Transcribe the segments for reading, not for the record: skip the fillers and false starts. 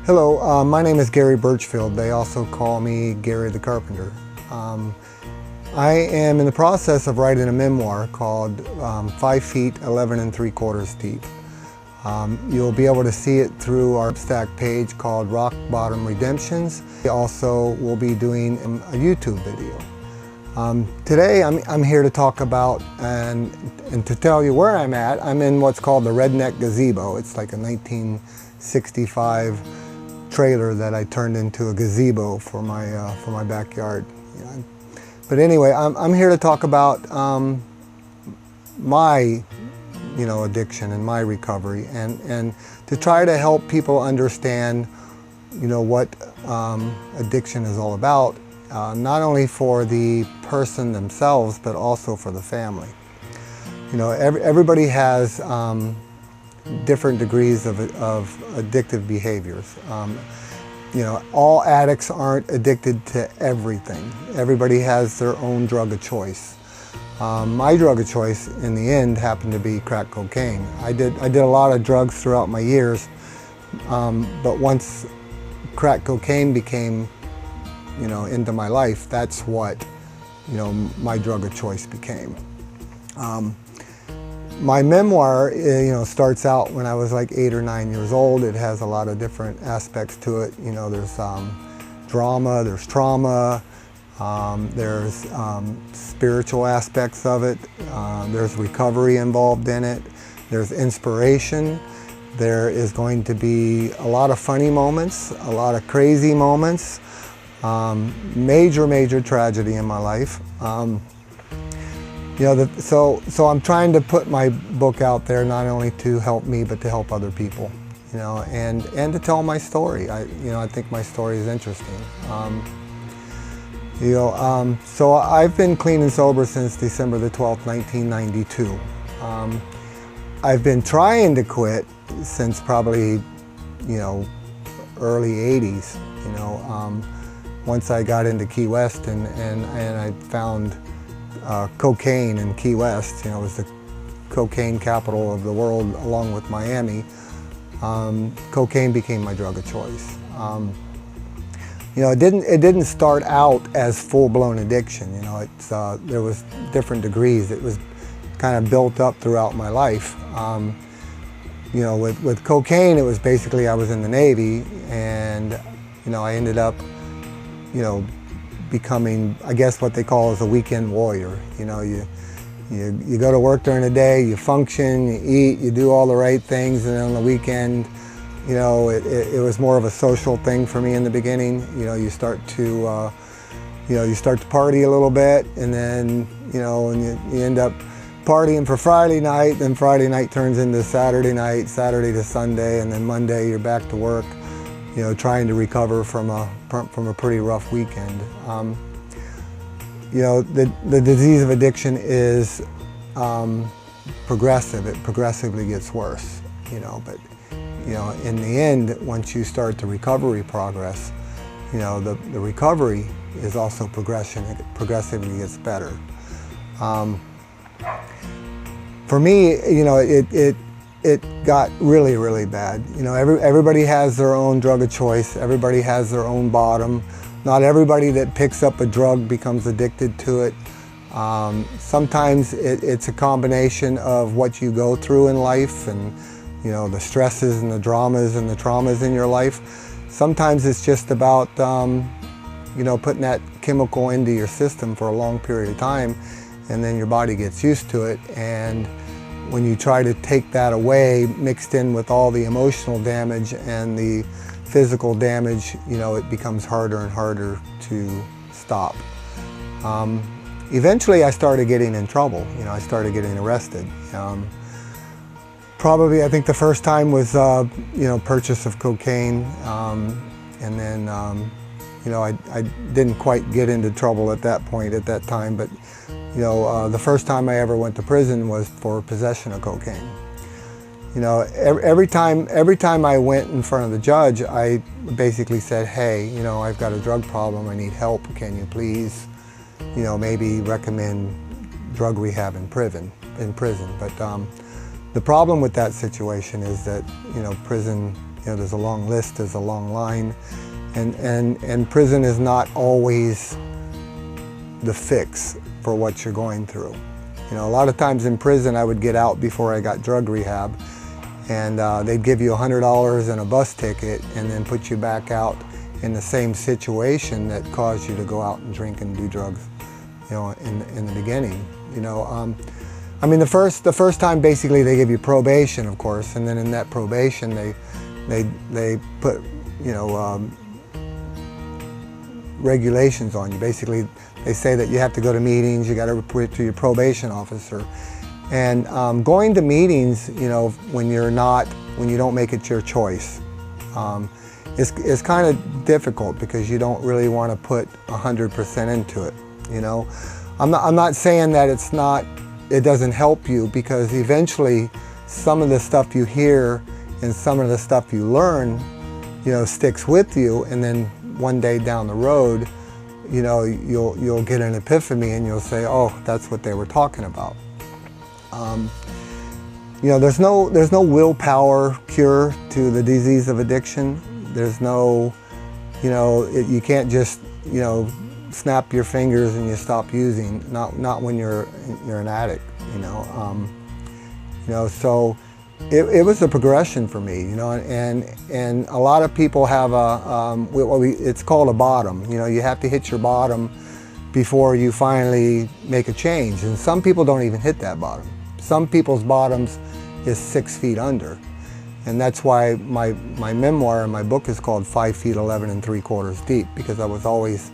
Hello, my name is Gary Burchfield. They also call me Gary the Carpenter. I am in the process of writing a memoir called 5 feet 11 3/4 deep. You'll be able to see it through our SubStack page called Rock Bottom Redemptions. Also, we'll be doing a YouTube video. Today I'm here to talk about and to tell you where I'm at. I'm in what's called the Redneck Gazebo. It's like a 1965 trailer that I turned into a gazebo for my backyard. But anyway, I'm here to talk about my addiction and my recovery, and to try to help people understand what addiction is all about, not only for the person themselves but also for the family. Everybody has different degrees of addictive behaviors. All addicts aren't addicted to everything. Everybody has their own drug of choice. My drug of choice in the end happened to be crack cocaine. I did a lot of drugs throughout my years, but once crack cocaine became into my life, that's what my drug of choice became. My memoir, starts out when I was like 8 or 9 years old. It has a lot of different aspects to it. There's drama, there's trauma, there's spiritual aspects of it, there's recovery involved in it, there's inspiration, there is going to be a lot of funny moments, a lot of crazy moments, major tragedy in my life. So I'm trying to put my book out there not only to help me but to help other people, and to tell my story. I think my story is interesting. So I've been clean and sober since December the 12th, 1992. I've been trying to quit since probably, early 80s. Once I got into Key West and I found cocaine in Key West. It was the cocaine capital of the world along with Miami. Cocaine became my drug of choice. It didn't start out as full-blown addiction. There was different degrees. It was kind of built up throughout my life. With cocaine, it was basically I was in the Navy, and I ended up becoming, I guess, what they call as a weekend warrior. You go to work during the day, you function, you eat, you do all the right things, and then on the weekend, it was more of a social thing for me in the beginning. You start to party a little bit, and then and you end up partying for Friday night. Then Friday night turns into Saturday night, Saturday to Sunday, and then Monday you're back to work. Trying to recover from a pretty rough weekend. The disease of addiction is progressive. It progressively gets worse. But in the end, once you start the recovery progress, the recovery is also progression. It progressively gets better. For me, it got really bad. Everybody has their own drug of choice. Everybody has their own bottom. Not everybody that picks up a drug becomes addicted to it. Sometimes it's a combination of what you go through in life, and the stresses and the dramas and the traumas in your life. Sometimes it's just about putting that chemical into your system for a long period of time, and then your body gets used to it. And when you try to take that away, mixed in with all the emotional damage and the physical damage, it becomes harder and harder to stop. Eventually I started getting in trouble. I started getting arrested. Probably, I think the first time was, purchase of cocaine. And then, I didn't quite get into trouble at that point, at that time, but the first time I ever went to prison was for possession of cocaine. Every time I went in front of the judge, I basically said, hey, I've got a drug problem, I need help, can you please, maybe recommend drug rehab in prison. But the problem with that situation is that, prison there's a long list, there's a long line, and prison is not always the fix for what you're going through. A lot of times in prison I would get out before I got drug rehab, and they'd give you $100 and a bus ticket and then put you back out in the same situation that caused you to go out and drink and do drugs, in the beginning. I mean, the first time basically they give you probation, of course, and then in that probation they put, regulations on you. Basically, they say that you have to go to meetings, you got to report to your probation officer. And going to meetings, when you don't make it your choice, is kind of difficult because you don't really want to put 100% into it. I'm not saying that it doesn't help you, because eventually some of the stuff you hear and some of the stuff you learn, sticks with you, and then one day down the road, you'll get an epiphany and you'll say, oh, that's what they were talking about. There's no willpower cure to the disease of addiction. There's no, you can't just, snap your fingers and you stop using. Not when you're an addict, So it was a progression for me, and a lot of people have it's called a bottom. You have to hit your bottom before you finally make a change, and some people don't even hit that bottom. Some people's bottoms is 6 feet under, and that's why my memoir and my book is called 5 feet 11 3/4 deep, because I was always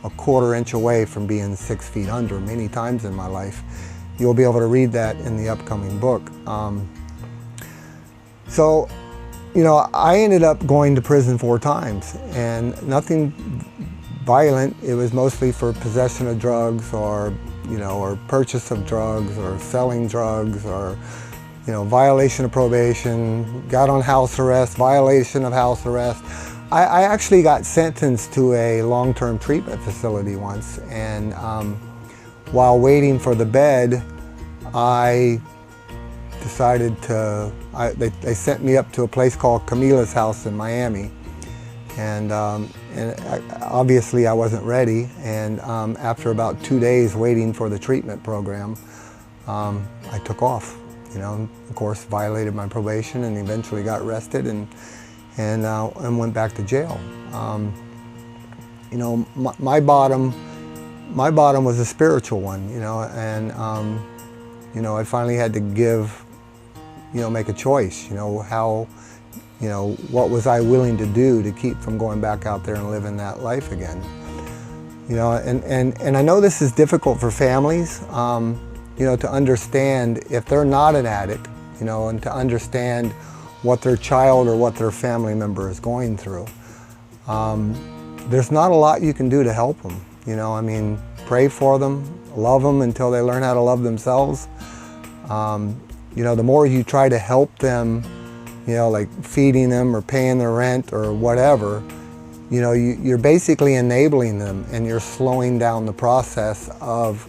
a 1/4 inch away from being 6 feet under many times in my life. You'll be able to read that in the upcoming book. So, I ended up going to prison 4 times, and nothing violent. It was mostly for possession of drugs, or purchase of drugs, or selling drugs, or violation of probation, got on house arrest, violation of house arrest. I actually got sentenced to a long-term treatment facility once, and while waiting for the bed, I decided they sent me up to a place called Camila's house in Miami, and obviously I wasn't ready, and after about 2 days waiting for the treatment program, I took off. Of course, violated my probation and eventually got arrested and went back to jail. My bottom was a spiritual one, and I finally had to make a choice. What was I willing to do to keep from going back out there and living that life again? And I know this is difficult for families, to understand if they're not an addict, and to understand what their child or what their family member is going through. There's not a lot you can do to help them. Pray for them, love them until they learn how to love themselves. The more you try to help them, like feeding them or paying their rent or whatever, you're basically enabling them, and you're slowing down the process of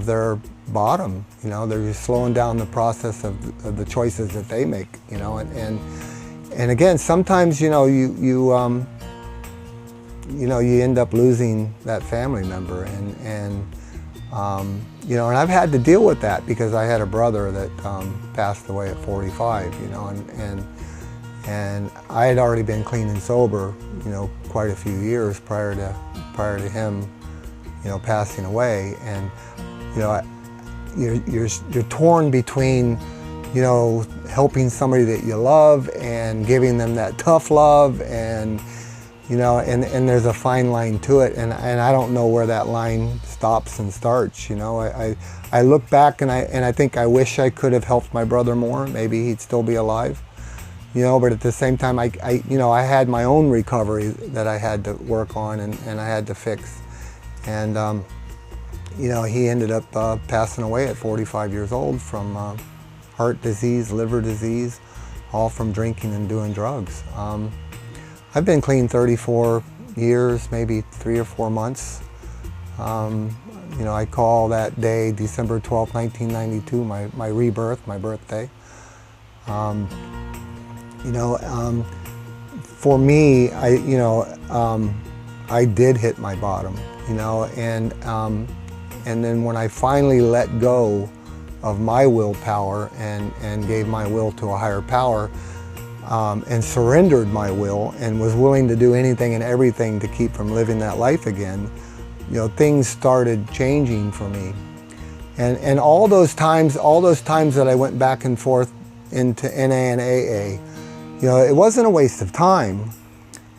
their bottom. They're slowing down the process of the choices that they make. And again, sometimes you end up losing that family member, and I've had to deal with that because I had a brother that passed away at 45. And I had already been clean and sober, quite a few years prior to him, passing away, and you're torn between, helping somebody that you love and giving them that tough love, and there's a fine line to it, and I don't know where that line stops and starts. I look back and I think I wish I could have helped my brother more. Maybe he'd still be alive. But at the same time, I had my own recovery that I had to work on and I had to fix. And, he ended up passing away at 45 years old from heart disease, liver disease, all from drinking and doing drugs. I've been clean 34 years, maybe 3 or 4 months. I call that day December 12, 1992, my rebirth, my birthday. You know, for me, I did hit my bottom, you know, and then when I finally let go of my willpower and gave my will to a higher power, and surrendered my will and was willing to do anything and everything to keep from living that life again, you know, things started changing for me. And all those times that I went back and forth into NA and AA, you know, it wasn't a waste of time.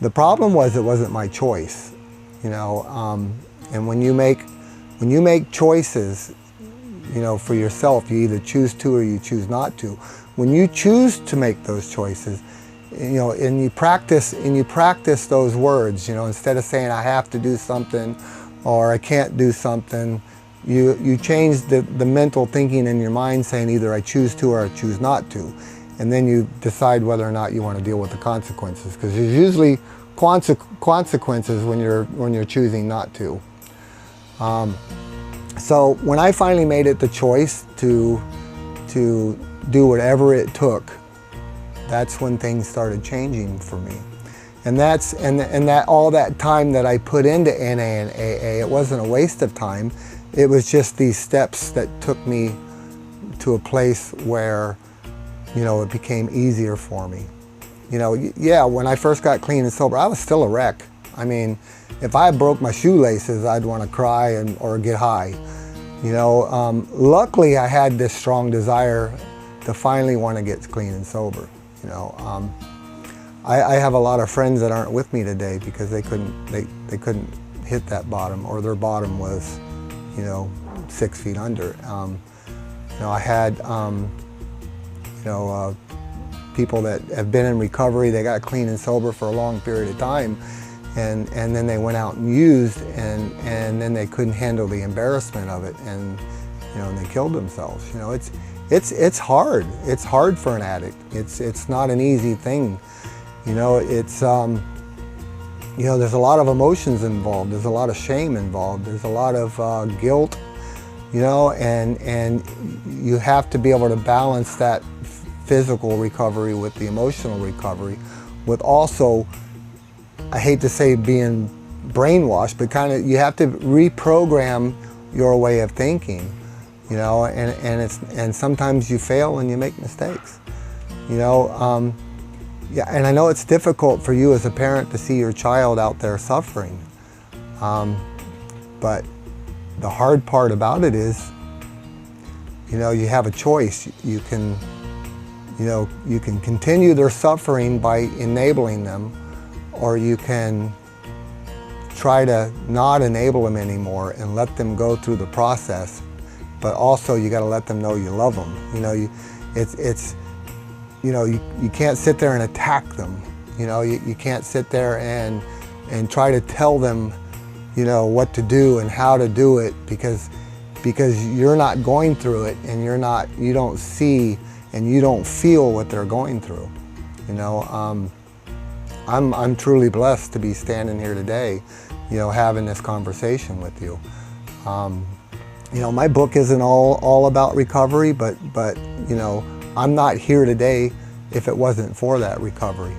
The problem was it wasn't my choice, you know. And when you make choices, you know, for yourself, you either choose to or you choose not to. When you choose to make those choices, you know, and you practice those words, you know, instead of saying I have to do something or I can't do something, you change the mental thinking in your mind saying either I choose to or I choose not to. And then you decide whether or not you want to deal with the consequences, because there's usually consequences when you're choosing not to. So when I finally made it the choice to do whatever it took, that's when things started changing for me. And that all that time that I put into NA and AA, it wasn't a waste of time. It was just these steps that took me to a place where, you know, it became easier for me. You know, yeah, when I first got clean and sober, I was still a wreck. I mean, if I broke my shoelaces, I'd want to cry or get high. You know, luckily I had this strong desire to finally want to get clean and sober. You know, I have a lot of friends that aren't with me today because they couldn't hit that bottom, or their bottom was, you know, 6 feet under. You know, I had, you know, people that have been in recovery, they got clean and sober for a long period of time, and then they went out and used, and then they couldn't handle the embarrassment of it, and, you know, and they killed themselves. You know, it's hard. It's hard for an addict. It's not an easy thing. You know, it's you know, there's a lot of emotions involved. There's a lot of shame involved. There's a lot of guilt. You know, and you have to be able to balance that physical recovery with the emotional recovery, with also, I hate to say being brainwashed, but kind of you have to reprogram your way of thinking, you know, and sometimes you fail and you make mistakes, you know. Yeah, and I know it's difficult for you as a parent to see your child out there suffering, but the hard part about it is, you know, you have a choice. You can, you know, you can continue their suffering by enabling them, or you can try to not enable them anymore and let them go through the process. But also you got to let them know you love them. You know, it's you know, you can't sit there and attack them. You know, you can't sit there and try to tell them, you know, what to do and how to do it, because you're not going through it, and you don't see and you don't feel what they're going through. You know, I'm truly blessed to be standing here today, you know, having this conversation with you. You know, my book isn't all about recovery, but you know, I'm not here today if it wasn't for that recovery.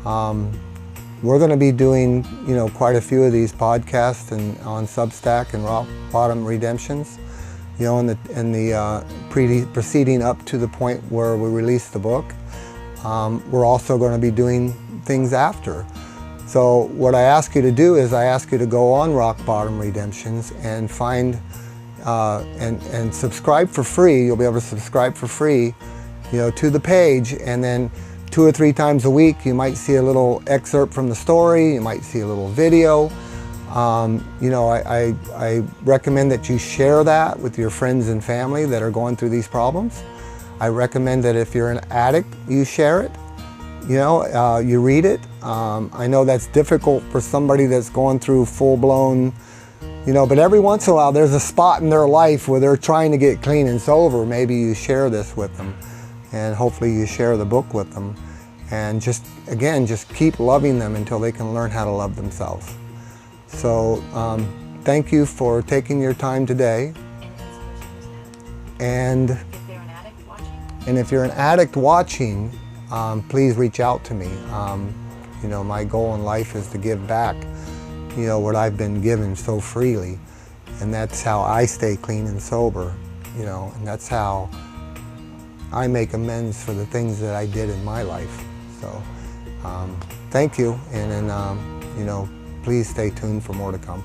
We're going to be doing, you know, quite a few of these podcasts and on Substack and Rock Bottom Redemptions, you know, in the proceeding up to the point where we release the book. We're also going to be doing things after. So what I ask you to do is I ask you to go on Rock Bottom Redemptions and find and subscribe for free. You'll be able to subscribe for free, you know, to the page, and then 2 or 3 times a week you might see a little excerpt from the story, you might see a little video. You know, I recommend that you share that with your friends and family that are going through these problems. I recommend that if you're an addict, you share it, you know, you read it. I know that's difficult for somebody that's going through full-blown, you know, but every once in a while there's a spot in their life where they're trying to get clean and sober. Maybe you share this with them, and hopefully you share the book with them, and just keep loving them until they can learn how to love themselves. So thank you for taking your time today. And if you're an addict watching, please reach out to me. You know, my goal in life is to give back, you know, what I've been given so freely. And that's how I stay clean and sober, you know, and that's how I make amends for the things that I did in my life. So thank you, and then, you know, please stay tuned for more to come.